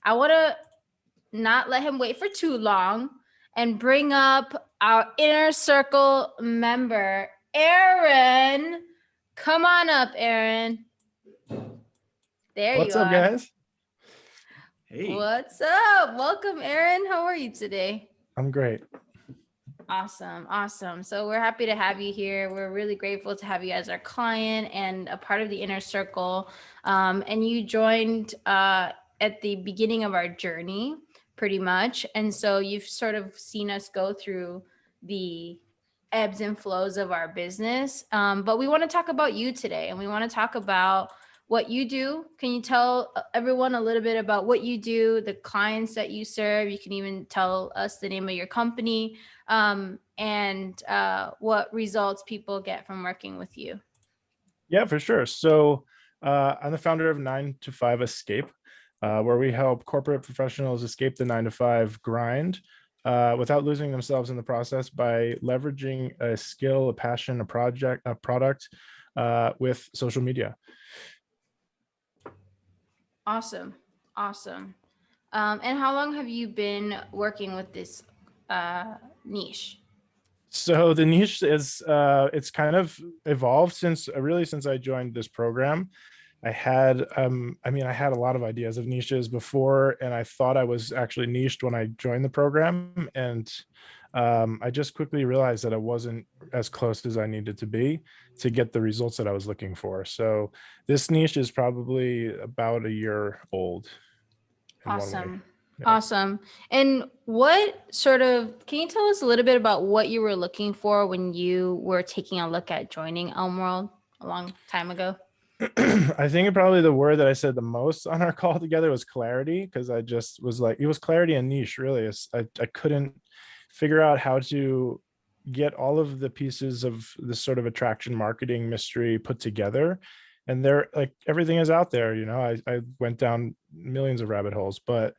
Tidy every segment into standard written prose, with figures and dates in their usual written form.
I want to not let him wait for too long and bring up our inner circle member, Aaron. Come on up, Aaron. There you What's up, are. guys? Hey. What's up? Welcome, Aaron. How are you today? I'm great. Awesome. So we're happy to have you here. We're really grateful to have you as our client and a part of the inner circle. And you joined at the beginning of our journey, pretty much. And so you've sort of seen us go through the ebbs and flows of our business. But we want to talk about you today, and we want to talk about what you do. Can you tell everyone a little bit about what you do, the clients that you serve? You can even tell us the name of your company, and what results people get from working with you. Yeah, for sure. So I'm the founder of 9 to 5 Escape, where we help corporate professionals escape the 9 to 5 grind without losing themselves in the process by leveraging a skill, a passion, a product with social media. Awesome. And how long have you been working with this niche? So the niche is it's kind of evolved since I joined this program. I had I had a lot of ideas of niches before, and I thought I was actually niched when I joined the program, and I just quickly realized that I wasn't as close as I needed to be to get the results that I was looking for. So this niche is probably about a year old. Awesome. Yeah. Awesome. And can you tell us a little bit about what you were looking for when you were taking a look at joining Elmworld a long time ago? I think probably the word that I said the most on our call together was clarity, because I just was like, it was clarity and niche, really. I couldn't figure out how to get all of the pieces of this sort of attraction marketing mystery put together. And there, like, everything is out there, I went down millions of rabbit holes, but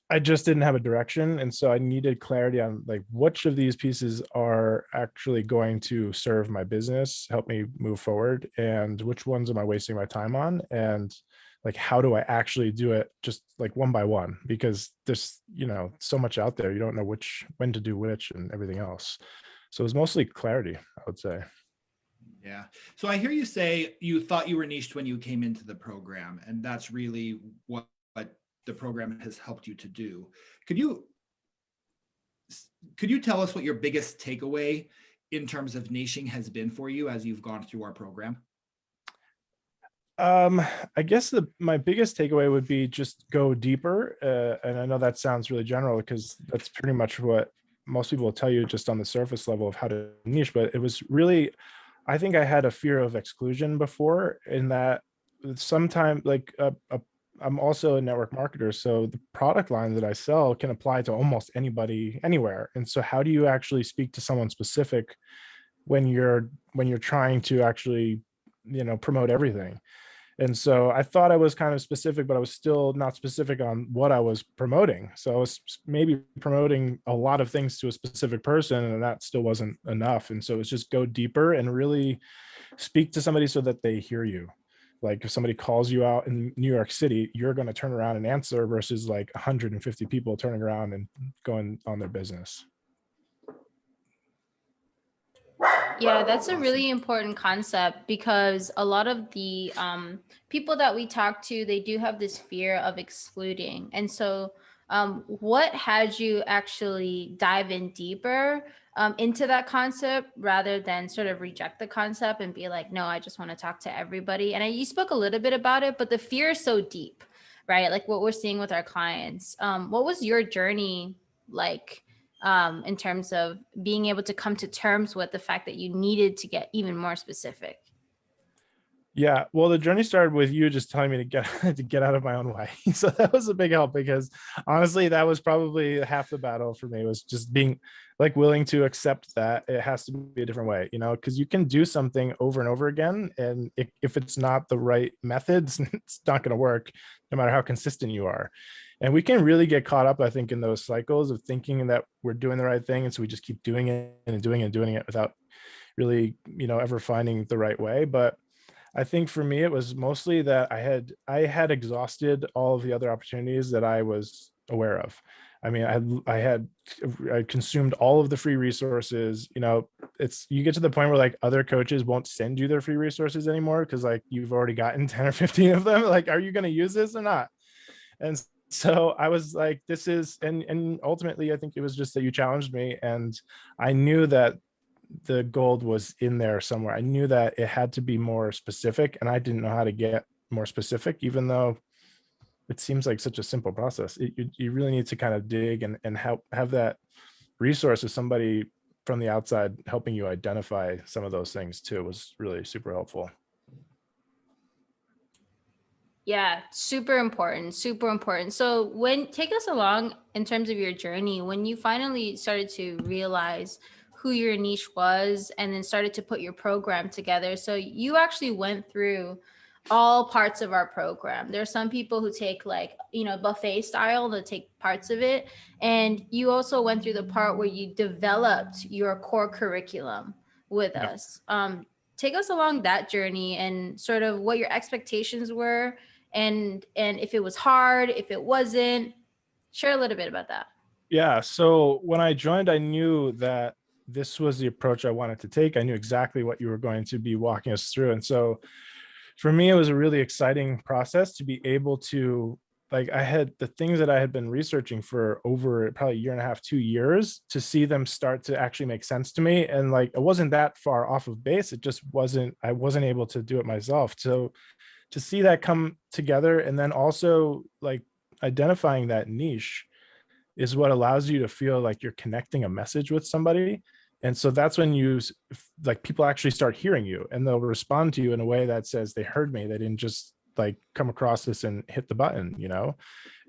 I just didn't have a direction. And so I needed clarity on like which of these pieces are actually going to serve my business, help me move forward, and which ones am I wasting my time on? And like, how do I actually do it just like one by one? Because there's, so much out there. You don't know when to do which and everything else. So it was mostly clarity, I would say. Yeah. So I hear you say you thought you were niched when you came into the program, and that's really what the program has helped you to do. Could you tell us what your biggest takeaway in terms of niching has been for you as you've gone through our program? I guess my biggest takeaway would be just go deeper. And I know that sounds really general because that's pretty much what most people will tell you just on the surface level of how to niche, but it was really, I think I had a fear of exclusion before, in that sometimes I'm also a network marketer. So the product line that I sell can apply to almost anybody, anywhere. And so how do you actually speak to someone specific when you're trying to actually, promote everything? And so I thought I was kind of specific, but I was still not specific on what I was promoting. So I was maybe promoting a lot of things to a specific person, and that still wasn't enough. And so it's just go deeper and really speak to somebody so that they hear you. Like if somebody calls you out in New York City, you're going to turn around and answer versus like 150 people turning around and going on their business. Yeah, that's a really important concept, because a lot of the people that we talk to, they do have this fear of excluding. And so what had you actually dive in deeper into that concept rather than sort of reject the concept and be like, no, I just want to talk to everybody? And you spoke a little bit about it, but the fear is so deep, right? Like what we're seeing with our clients. What was your journey like? In terms of being able to come to terms with the fact that you needed to get even more specific? Yeah, well, the journey started with you just telling me to get out of my own way. So that was a big help, because honestly, that was probably half the battle for me, was just being like willing to accept that it has to be a different way, because you can do something over and over again, and if it's not the right methods, it's not going to work, no matter how consistent you are. And we can really get caught up, I think, in those cycles of thinking that we're doing the right thing, and so we just keep doing it and doing it and doing it without really, ever finding the right way. But I think for me, it was mostly that I had exhausted all of the other opportunities that I was aware of. I mean, I consumed all of the free resources. You know, it's you get to the point where like other coaches won't send you their free resources anymore because like you've already gotten 10 or 15 of them. Like, are you going to use this or not? And so I was like, this is, and ultimately I think it was just that you challenged me, and I knew that the gold was in there somewhere. I knew that it had to be more specific, and I didn't know how to get more specific, even though it seems like such a simple process. You really need to kind of dig and have that resource of somebody from the outside helping you identify some of those things too was really super helpful. Yeah, super important, super important. So take us along in terms of your journey, when you finally started to realize who your niche was and then started to put your program together. So you actually went through all parts of our program. There are some people who take like, buffet style, they'll take parts of it. And you also went through the part where you developed your core curriculum with Yeah. us. Take us along that journey and sort of what your expectations were, and if it was hard, if it wasn't. Share a little bit about that. Yeah. So when I joined, I knew that this was the approach I wanted to take. I knew exactly what you were going to be walking us through. And so for me, it was a really exciting process to be able to, like, I had the things that I had been researching for over probably a year and a half, 2 years, to see them start to actually make sense to me. And like, it wasn't that far off of base. It just wasn't, I wasn't able to do it myself. So to see that come together, and then also like identifying that niche is what allows you to feel like you're connecting a message with somebody. And so that's when like people actually start hearing you, and they'll respond to you in a way that says they heard me. They didn't just like come across this and hit the button, you know?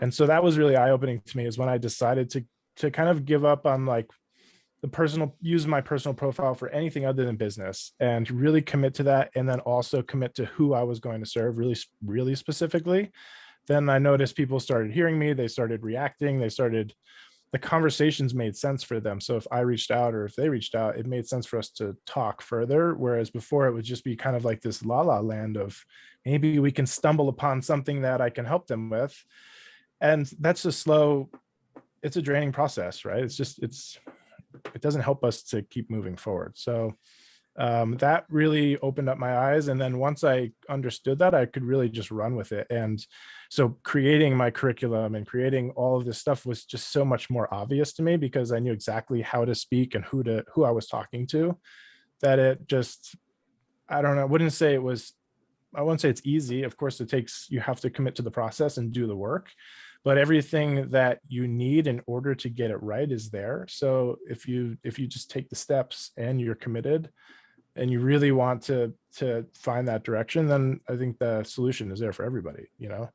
And so that was really eye-opening to me, is when I decided to kind of give up on like use my personal profile for anything other than business, and really commit to that. And then also commit to who I was going to serve really, really specifically. Then I noticed people started hearing me, they started reacting, the conversations made sense for them. So if I reached out or if they reached out, it made sense for us to talk further. Whereas before it would just be kind of like this la la land of maybe we can stumble upon something that I can help them with. And that's it's a draining process, right? It doesn't help us to keep moving forward. So that really opened up my eyes. And then once I understood that, I could really just run with it. And so creating my curriculum and creating all of this stuff was just so much more obvious to me, because I knew exactly how to speak and who I was talking to, that it just, I don't know, I wouldn't say it's easy. Of course, you have to commit to the process and do the work, but everything that you need in order to get it right is there. So if you just take the steps and you're committed and you really want to find that direction, then I think the solution is there for everybody, you know?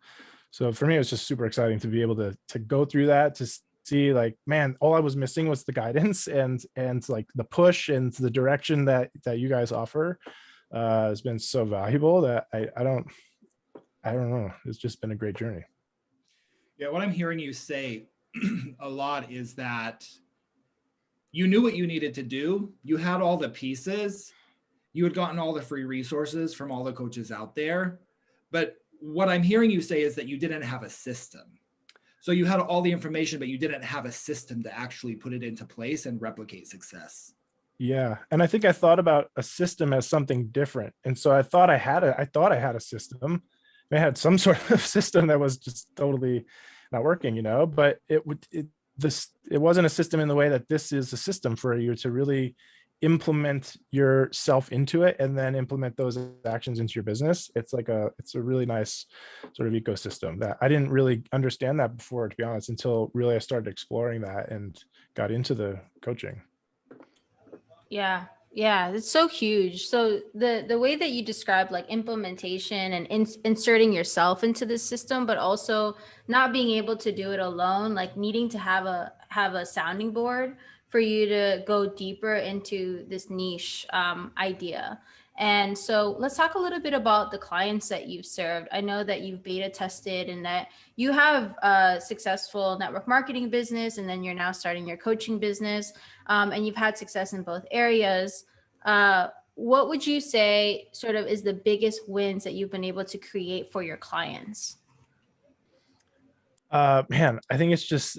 So for me, it was just super exciting to be able to go through that, to see like, man, all I was missing was the guidance and like the push and the direction that you guys offer has been so valuable that I don't know. It's just been a great journey. Yeah, what I'm hearing you say a lot is that you knew what you needed to do. You had all the pieces. You had gotten all the free resources from all the coaches out there. But what I'm hearing you say is that you didn't have a system. So you had all the information, but you didn't have a system to actually put it into place and replicate success. Yeah. And I think I thought about a system as something different. And so I thought I had a system. I had some sort of system that was just totally not working, you know, but it wasn't a system in the way that this is a system for you to really implement yourself into it and then implement those actions into your business. It's a really nice sort of ecosystem that I didn't really understand that before, to be honest, until really I started exploring that and got into the coaching. Yeah. Yeah, it's so huge. So the way that you describe like implementation and inserting yourself into the system, but also not being able to do it alone, like needing to have a sounding board for you to go deeper into this niche idea. And so let's talk a little bit about the clients that you've served. I know that you've beta tested and that you have a successful network marketing business, and then you're now starting your coaching business, and you've had success in both areas. what would you say sort of is the biggest wins that you've been able to create for your clients? Man, I think it's just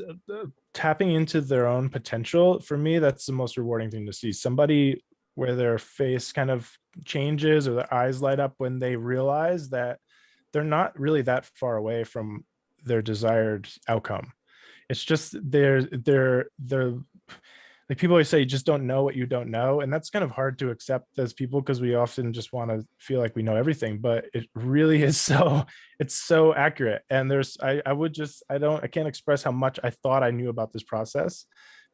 tapping into their own potential. For me, that's the most rewarding thing to see. Somebody where their face kind of changes or their eyes light up when they realize that they're not really that far away from their desired outcome. It's just they're like, people always say you just don't know what you don't know, and that's kind of hard to accept as people, because we often just want to feel like we know everything, but it really is so it's so accurate. And I can't express how much I thought I knew about this process,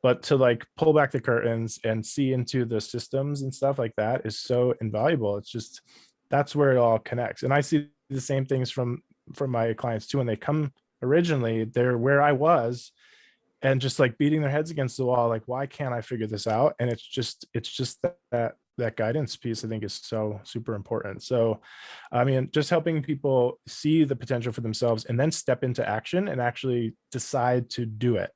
but to like pull back the curtains and see into the systems and stuff like that is so invaluable. It's just, that's where it all connects. And I see the same things from my clients too. When they come originally, they're where I was, and just like beating their heads against the wall, like, why can't I figure this out? And it's just that guidance piece, I think, is so super important. So I mean, just helping people see the potential for themselves and then step into action and actually decide to do it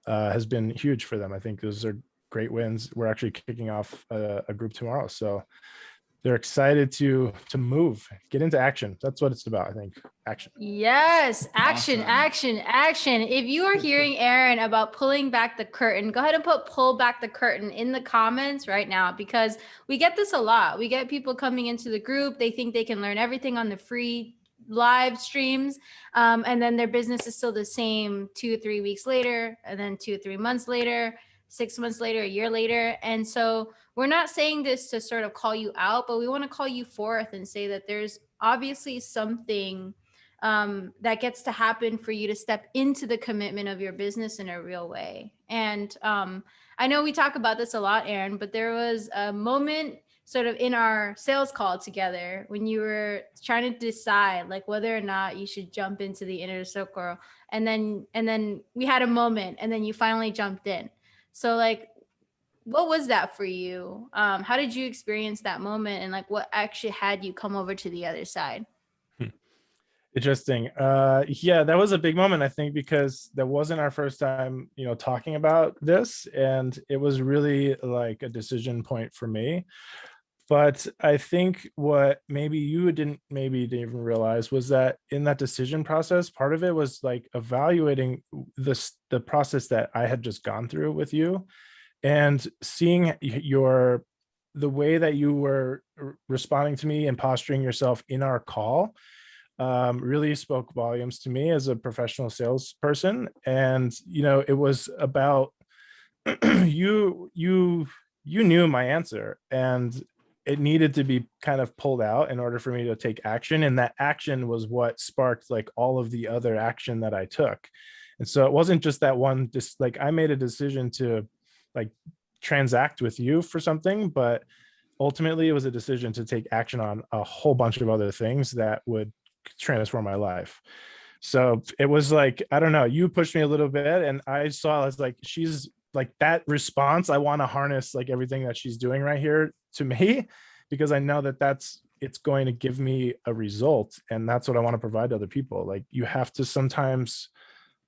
has been huge for them. I think those are great wins. We're actually kicking off a group tomorrow, so they're excited to move, get into action. That's what it's about, I think. Action. Yes, action, Awesome. action, action. If you are hearing Aaron about pulling back the curtain, go ahead and pull back the curtain in the comments right now, because we get this a lot. We get people coming into the group. They think they can learn everything on the free live streams. And then their business is still the same 2 or 3 weeks later, and then 2 or 3 months later, 6 months later, a year later. And so we're not saying this to sort of call you out, but we want to call you forth and say that there's obviously something that gets to happen for you to step into the commitment of your business in a real way. And I know we talk about this a lot, Aaron, but there was a moment sort of in our sales call together when you were trying to decide like whether or not you should jump into the inner circle. And then we had a moment, and then you finally jumped in. So like, what was that for you? How did you experience that moment, and like what actually had you come over to the other side? Interesting. Yeah, that was a big moment, I think, because that wasn't our first time, talking about this, and it was really like a decision point for me. But I think what maybe you didn't even realize was that in that decision process, part of it was like evaluating the process that I had just gone through with you, and seeing the way that you were responding to me and posturing yourself in our call really spoke volumes to me as a professional salesperson. And it was about you knew my answer, and it needed to be kind of pulled out in order for me to take action. And that action was what sparked like all of the other action that I took. And so it wasn't just that one, just like I made a decision to like transact with you for something, but ultimately it was a decision to take action on a whole bunch of other things that would transform my life. So it was like, I don't know, you pushed me a little bit, and I saw, I was like, she's like, that response, I want to harness like everything that she's doing right here to me, because I know that it's going to give me a result, and that's what I want to provide to other people. Like, you have to sometimes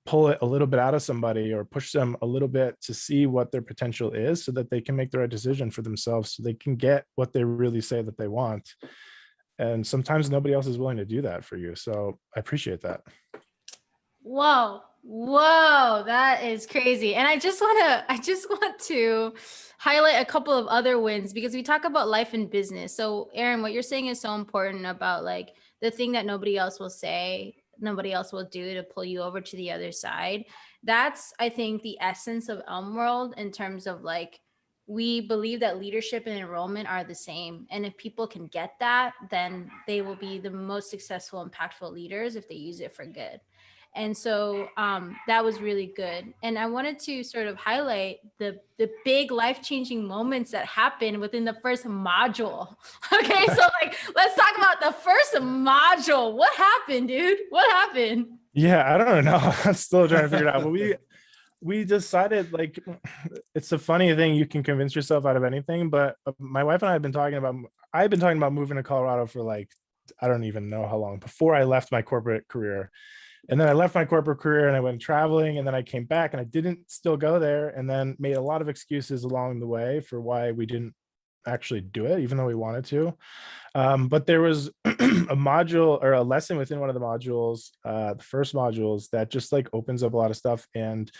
pull it a little bit out of somebody or push them a little bit to see what their potential is, so that they can make the right decision for themselves, so they can get what they really say that they want. And sometimes nobody else is willing to do that for you. So I appreciate that. Whoa, that is crazy. And I just want to highlight a couple of other wins, because we talk about life and business. So Aaron, what you're saying is so important about like the thing that nobody else will say, nobody else will do to pull you over to the other side. That's, I think, the essence of Elmworld, in terms of like, we believe that leadership and enrollment are the same. And if people can get that, then they will be the most successful, impactful leaders if they use it for good. And so that was really good. And I wanted to sort of highlight the big life-changing moments that happened within the first module. Okay, so like, let's talk about the first module. What happened, dude? What happened? Yeah, I don't know. I'm still trying to figure it out. But we decided, like, it's a funny thing, you can convince yourself out of anything. But my wife and I have been talking about moving to Colorado for like, I don't even know how long, before I left my corporate career. And then I left my corporate career and I went traveling, and then I came back and I didn't still go there, and then made a lot of excuses along the way for why we didn't actually do it, even though we wanted to. But there was a module or a lesson within one of the modules, the first modules, that just like opens up a lot of stuff and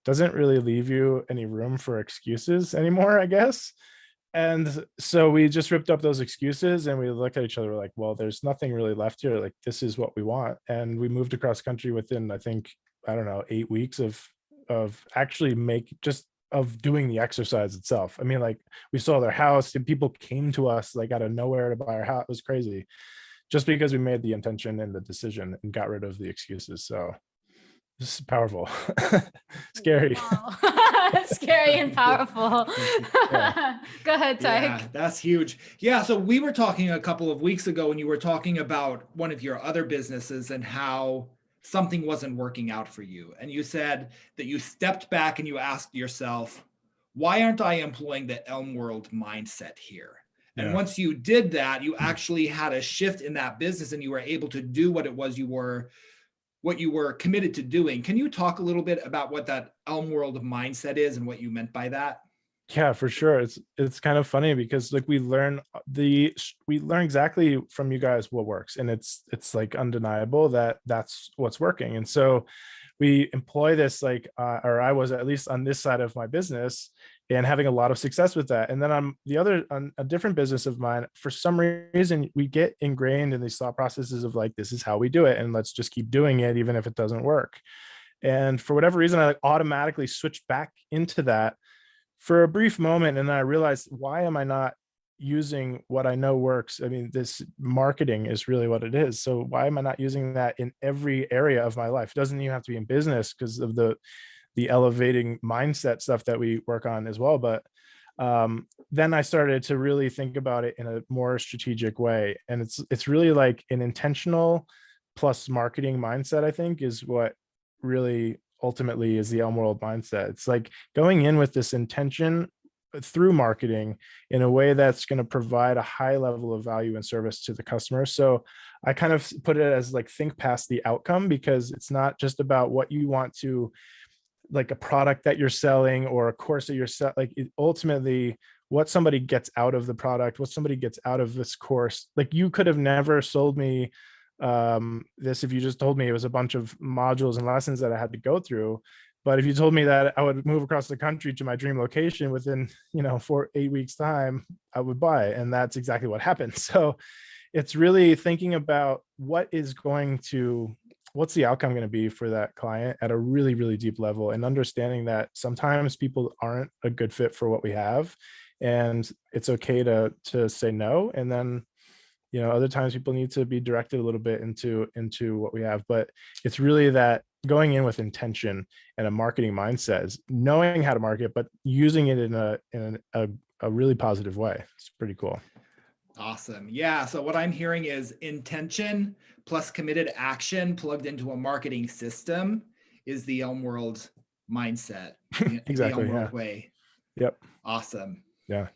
doesn't really leave you any room for excuses anymore, I guess. And so we just ripped up those excuses and we looked at each other like, well, there's nothing really left here. Like, this is what we want. And we moved across country within, I think, I don't know, 8 weeks of actually of doing the exercise itself. I mean, like, we saw their house and people came to us like out of nowhere to buy our house. It was crazy, just because we made the intention and the decision and got rid of the excuses. So this is powerful. Scary. Wow. Scary and powerful. Yeah. Go ahead, Tyke. Yeah, that's huge. Yeah, so we were talking a couple of weeks ago when you were talking about one of your other businesses and how something wasn't working out for you. And you said that you stepped back and you asked yourself, why aren't I employing the Elmworld mindset here? And Yeah. once you did that, you actually had a shift in that business and you were able to do what it was what you were committed to doing. Can you talk a little bit about what that Elmworld mindset is and what you meant by that? Yeah, for sure. It's kind of funny because like we learn exactly from you guys what works, and it's like undeniable that that's what's working. And so we employ this like or I was at least on this side of my business and having a lot of success with that. And then on a different business of mine, for some reason we get ingrained in these thought processes of like, this is how we do it and let's just keep doing it even if it doesn't work. And for whatever reason, I like automatically switched back into that for a brief moment. And then I realized, why am I not using what I know works? I mean, this marketing is really what it is. So why am I not using that in every area of my life? It doesn't even have to be in business because of the elevating mindset stuff that we work on as well. But then I started to really think about it in a more strategic way. And it's really like an intentional plus marketing mindset, I think, is what really ultimately is the Elmworld mindset. It's like going in with this intention through marketing in a way that's going to provide a high level of value and service to the customer. So I kind of put it as like, think past the outcome, because it's not just about what you want to, like a product that you're selling or a course that you're selling. Like ultimately what somebody gets out of the product, what somebody gets out of this course. Like, you could have never sold me this if you just told me it was a bunch of modules and lessons that I had to go through. But if you told me that I would move across the country to my dream location within 8 weeks time, I would buy it. And that's exactly what happened. So it's really thinking about what's the outcome going to be for that client at a really, really deep level, and understanding that sometimes people aren't a good fit for what we have, and it's okay to say no. And then other times people need to be directed a little bit into what we have. But it's really that going in with intention and a marketing mindset, is knowing how to market, but using it in a really positive way. It's pretty cool. Awesome. Yeah. So what I'm hearing is intention plus committed action plugged into a marketing system is the Elmworld mindset. Exactly. The Elmworld Yeah. way. Yep. Awesome. Yeah.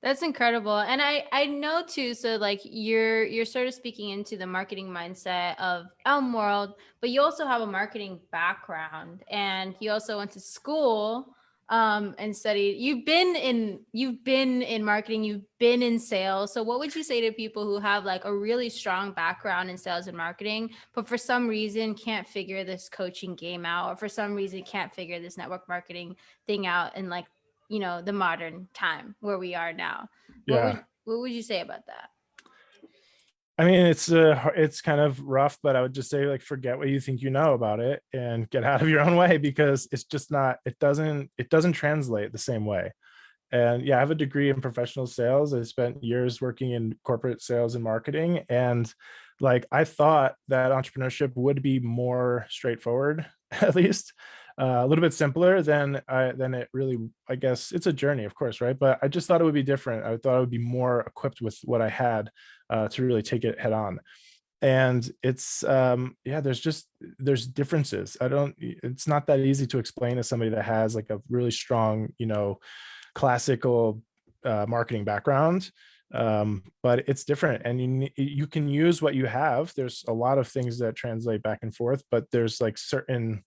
That's incredible. And I know too, so like you're sort of speaking into the marketing mindset of Elmworld, but you also have a marketing background and you also went to school and studied. You've been in marketing, you've been in sales. So what would you say to people who have like a really strong background in sales and marketing, but for some reason can't figure this coaching game out, or for some reason can't figure this network marketing thing out in like the modern time where we are now? Yeah. What would you say about that? I mean, it's kind of rough, but I would just say, like, forget what you think you know about it and get out of your own way, because it's just not, it doesn't translate the same way. And yeah, I have a degree in professional sales. I spent years working in corporate sales and marketing. And like, I thought that entrepreneurship would be more straightforward, at least a little bit simpler than it really, I guess it's a journey, of course, right? But I just thought it would be different. I thought I would be more equipped with what I had to really take it head on. And it's there's differences. It's not that easy to explain to somebody that has like a really strong, classical marketing background, but it's different. And you can use what you have. There's a lot of things that translate back and forth, but there's like certain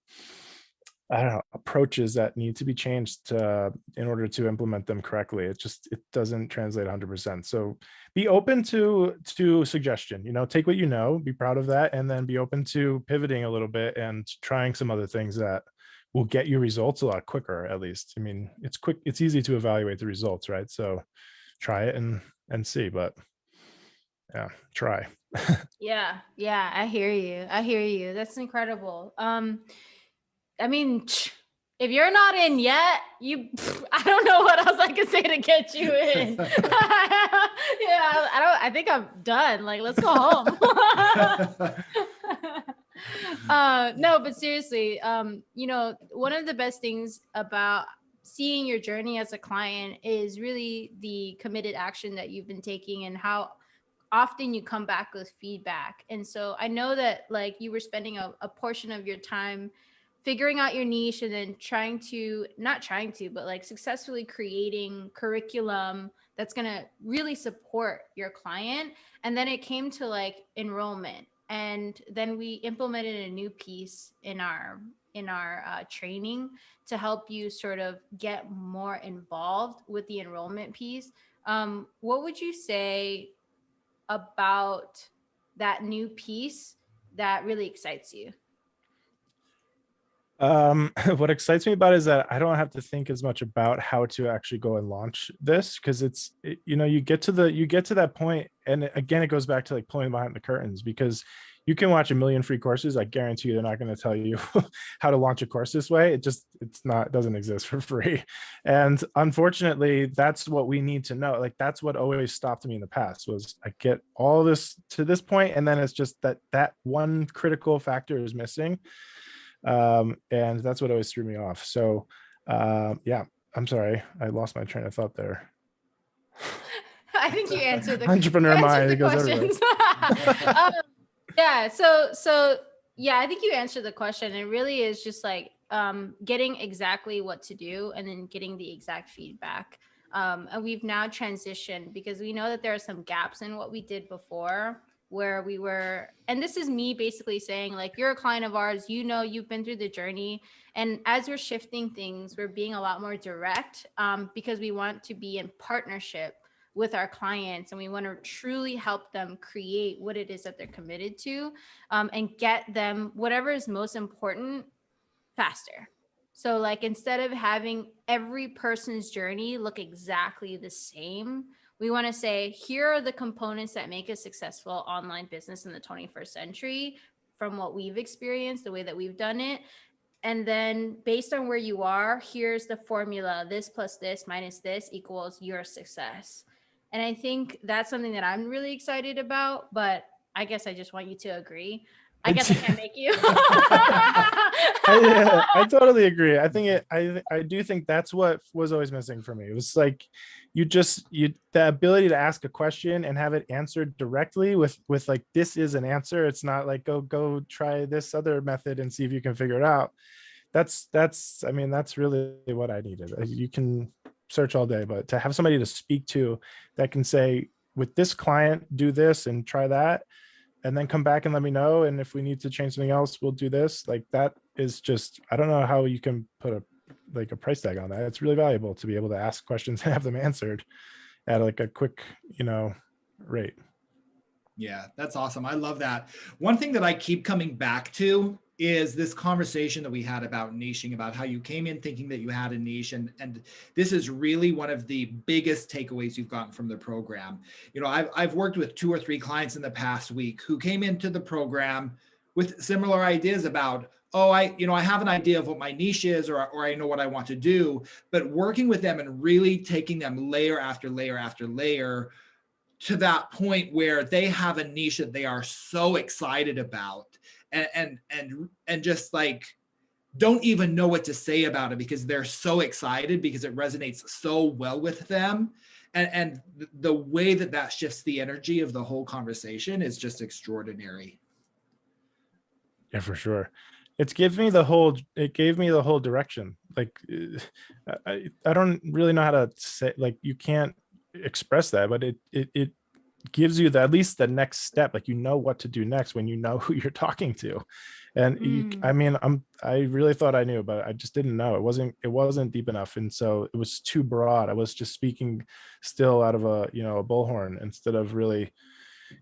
I don't know, approaches that need to be changed in order to implement them correctly. It doesn't translate 100%. So be open to suggestion. Take what you know, be proud of that, and then be open to pivoting a little bit and trying some other things that will get you results a lot quicker. At least, I mean, it's easy to evaluate the results, right? So try it and see. But yeah, try. Yeah, yeah, I hear you. I hear you. That's incredible. I mean, if you're not in yet, I don't know what else I can say to get you in. I think I'm done. Like, let's go home. No, but seriously, one of the best things about seeing your journey as a client is really the committed action that you've been taking and how often you come back with feedback. And so I know that like you were spending a portion of your time figuring out your niche and then not trying to, but like successfully creating curriculum that's going to really support your client. And then it came to like enrollment. And then we implemented a new piece in our training to help you sort of get more involved with the enrollment piece. What would you say about that new piece that really excites you? What excites me about it is that I don't have to think as much about how to actually go and launch this, because you get to that point, and again, it goes back to like pulling behind the curtains, because you can watch a million free courses. I guarantee you they're not going to tell you how to launch a course this way. It doesn't exist for free. And unfortunately, that's what we need to know. Like, that's what always stopped me in the past, was I get all this to this point, and then it's just that one critical factor is missing. And that's what always threw me off. So yeah, I'm sorry, I lost my train of thought there. I think you answered the entrepreneur mind. It goes everywhere. Yeah. So yeah, I think you answered the question. It really is just like getting exactly what to do and then getting the exact feedback. And we've now transitioned because we know that there are some gaps in what we did before, where we were, and this is me basically saying like, you're a client of ours, you've been through the journey. And as we're shifting things, we're being a lot more direct because we want to be in partnership with our clients, and we want to truly help them create what it is that they're committed to, and get them whatever is most important faster. So like, instead of having every person's journey look exactly the same, we want to say, here are the components that make a successful online business in the 21st century from what we've experienced, the way that we've done it. And then based on where you are, here's the formula: this plus this minus this equals your success. And I think that's something that I'm really excited about, but I guess I just want you to agree. I guess I can't make you. I totally agree. I do think that's what was always missing for me. It was like the ability to ask a question and have it answered directly with like, this is an answer. It's not like go try this other method and see if you can figure it out. That's really what I needed. You can search all day, but to have somebody to speak to that can say, with this client, do this and try that, and then come back and let me know. And if we need to change something else, we'll do this. Like, that is just, I don't know how you can put a price tag on that. It's really valuable to be able to ask questions and have them answered at like a quick, rate. Yeah, that's awesome. I love that. One thing that I keep coming back to is this conversation that we had about niching, about how you came in thinking that you had a niche. And this is really one of the biggest takeaways you've gotten from the program. I've worked with 2 or 3 clients in the past week who came into the program with similar ideas about, I have an idea of what my niche is, or I know what I want to do, but working with them and really taking them layer after layer after layer to that point where they have a niche that they are so excited about, and just like don't even know what to say about it because they're so excited, because it resonates so well with them. And the way that shifts the energy of the whole conversation is just extraordinary. Yeah, for sure. It gave me the whole direction. Like, I don't really know how to say, like, you can't express that, but it gives you at least the next step. Like, what to do next when you know who you're talking to. And I mean, I really thought I knew, but I just didn't know. It wasn't deep enough. And so it was too broad. I was just speaking still out of a bullhorn instead of really,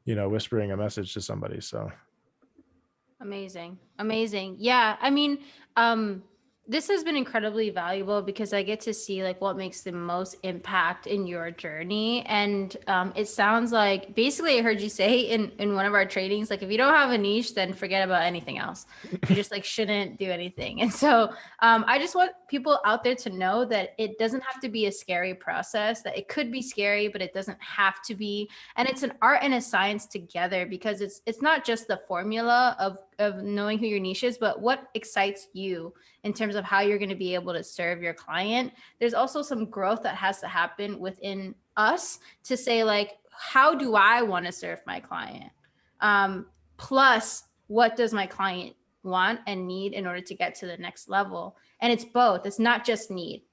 whispering a message to somebody. So amazing. Amazing. Yeah. I mean, this has been incredibly valuable because I get to see like what makes the most impact in your journey. And it sounds like basically I heard you say in one of our trainings, like if you don't have a niche, then forget about anything else. You just like shouldn't do anything. And so I just want people out there to know that it doesn't have to be a scary process, that it could be scary, but it doesn't have to be. And it's an art and a science together, because it's not just the formula of knowing who your niche is, but what excites you in terms of how you're going to be able to serve your client. There's also some growth that has to happen within us to say, like, how do I want to serve my client? Plus, what does my client want and need in order to get to the next level? And it's both. It's not just need,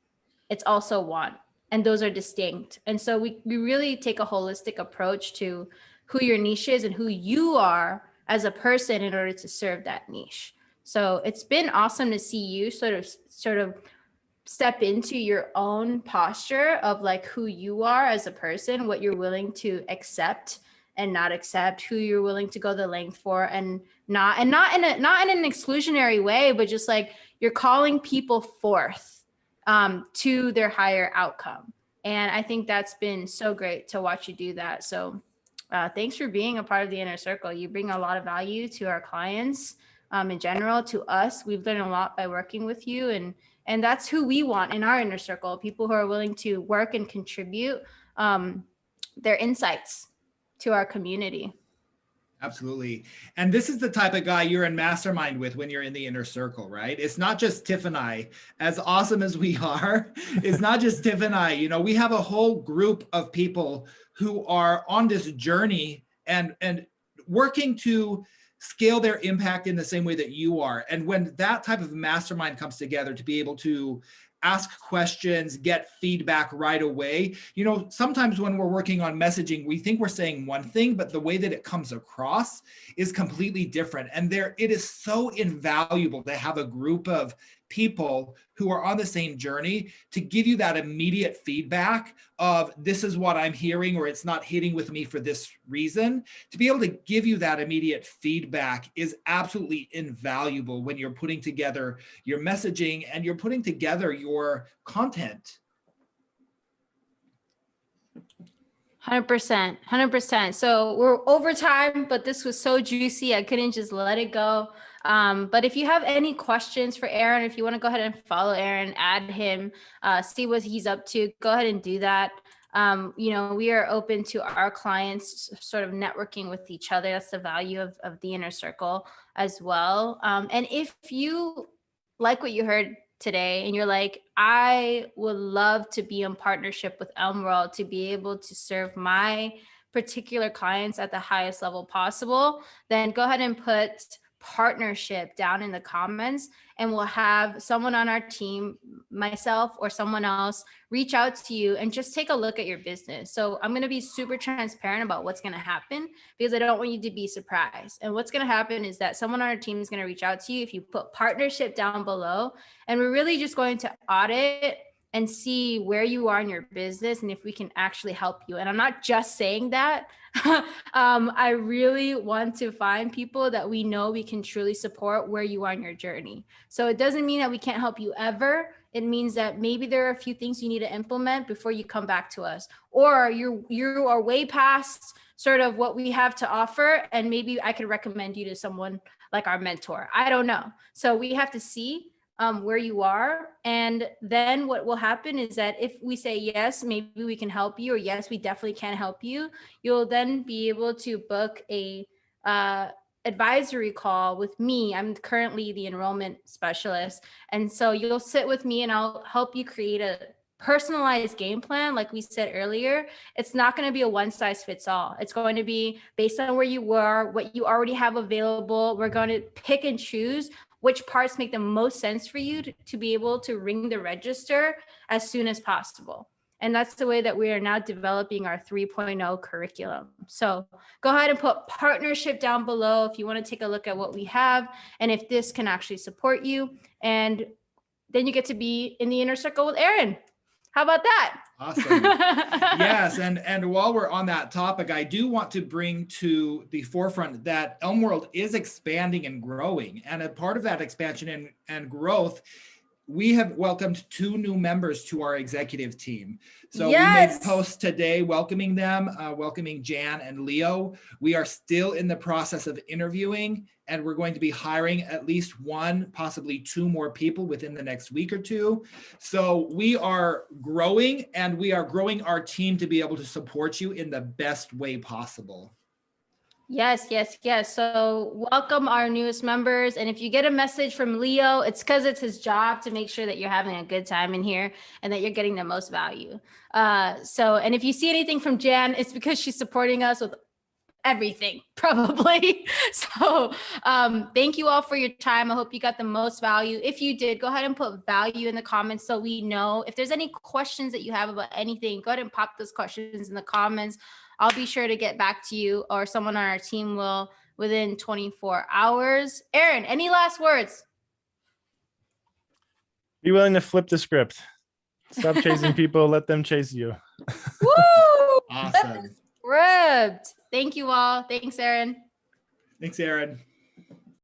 it's also want. And those are distinct. And so we really take a holistic approach to who your niche is and who you are as a person in order to serve that niche. So it's been awesome to see you sort of step into your own posture of like who you are as a person, what you're willing to accept and not accept, who you're willing to go the length for, and not in an exclusionary way, but just like you're calling people forth to their higher outcome. And I think that's been so great to watch you do that. So thanks for being a part of the inner circle. You bring a lot of value to our clients in general, to us. We've learned a lot by working with you, and that's who we want in our inner circle, people who are willing to work and contribute their insights to our community. Absolutely. And this is the type of guy you're in mastermind with when you're in the inner circle, right? It's not just Tiff and I, as awesome as we are. It's not just Tiff and I. We have a whole group of people who are on this journey and working to scale their impact in the same way that you are. And when that type of mastermind comes together to be able to ask questions, get feedback right away. Sometimes when we're working on messaging, we think we're saying one thing, but the way that it comes across is completely different. And it is so invaluable to have a group of people who are on the same journey to give you that immediate feedback of this is what I'm hearing, or it's not hitting with me for this reason. To be able to give you that immediate feedback is absolutely invaluable when you're putting together your messaging and you're putting together your content. 100%. So we're over time, but this was so juicy. I couldn't just let it go. But if you have any questions for Aaron, if you want to go ahead and follow Aaron, add him, see what he's up to, go ahead and do that. We are open to our clients sort of networking with each other. That's the value of the inner circle as well. And if you like what you heard today and you're like, I would love to be in partnership with Elmworld to be able to serve my particular clients at the highest level possible, then go ahead and put partnership down in the comments, and we'll have someone on our team, myself or someone else, reach out to you and just take a look at your business. So I'm going to be super transparent about what's going to happen, because I don't want you to be surprised. And what's going to happen is that someone on our team is going to reach out to you if you put partnership down below, and we're really just going to audit and see where you are in your business and if we can actually help you. And I'm not just saying that. I really want to find people that we know we can truly support where you are in your journey. So it doesn't mean that we can't help you ever. It means that maybe there are a few things you need to implement before you come back to us, or you are way past sort of what we have to offer, and maybe I could recommend you to someone like our mentor. I don't know. So we have to see where you are. And then what will happen is that if we say, yes, maybe we can help you, or yes, we definitely can help you, you'll then be able to book a advisory call with me. I'm currently the enrollment specialist. And so you'll sit with me and I'll help you create a personalized game plan. Like we said earlier, it's not going to be a one size fits all. It's going to be based on where you were, what you already have available. We're going to pick and choose which parts make the most sense for you to be able to ring the register as soon as possible. And that's the way that we are now developing our 3.0 curriculum. So go ahead and put partnership down below if you want to take a look at what we have and if this can actually support you. And then you get to be in the inner circle with Aaron. How about that? Awesome. Yes, and while we're on that topic, I do want to bring to the forefront that Elmworld is expanding and growing. And a part of that expansion and growth, we have welcomed 2 new members to our executive team. So we made posts today welcoming them, welcoming Jan and Leo. We are still in the process of interviewing, and we're going to be hiring at least 1, possibly 2 more people within the next week or 2. So we are growing, and we are growing our team to be able to support you in the best way possible. Yes. So welcome our newest members. And if you get a message from Leo, it's because it's his job to make sure that you're having a good time in here and that you're getting the most value. And if you see anything from Jan, it's because she's supporting us with everything, probably. So thank you all for your time. I hope you got the most value. If you did, go ahead and put value in the comments so we know. If there's any questions that you have about anything, go ahead and pop those questions in the comments. I'll be sure to get back to you, or someone on our team will, within 24 hours. Aaron, any last words? Be willing to flip the script. Stop chasing people. Let them chase you. Woo! Awesome. Script. Thank you all. Thanks, Aaron. Thanks, Aaron.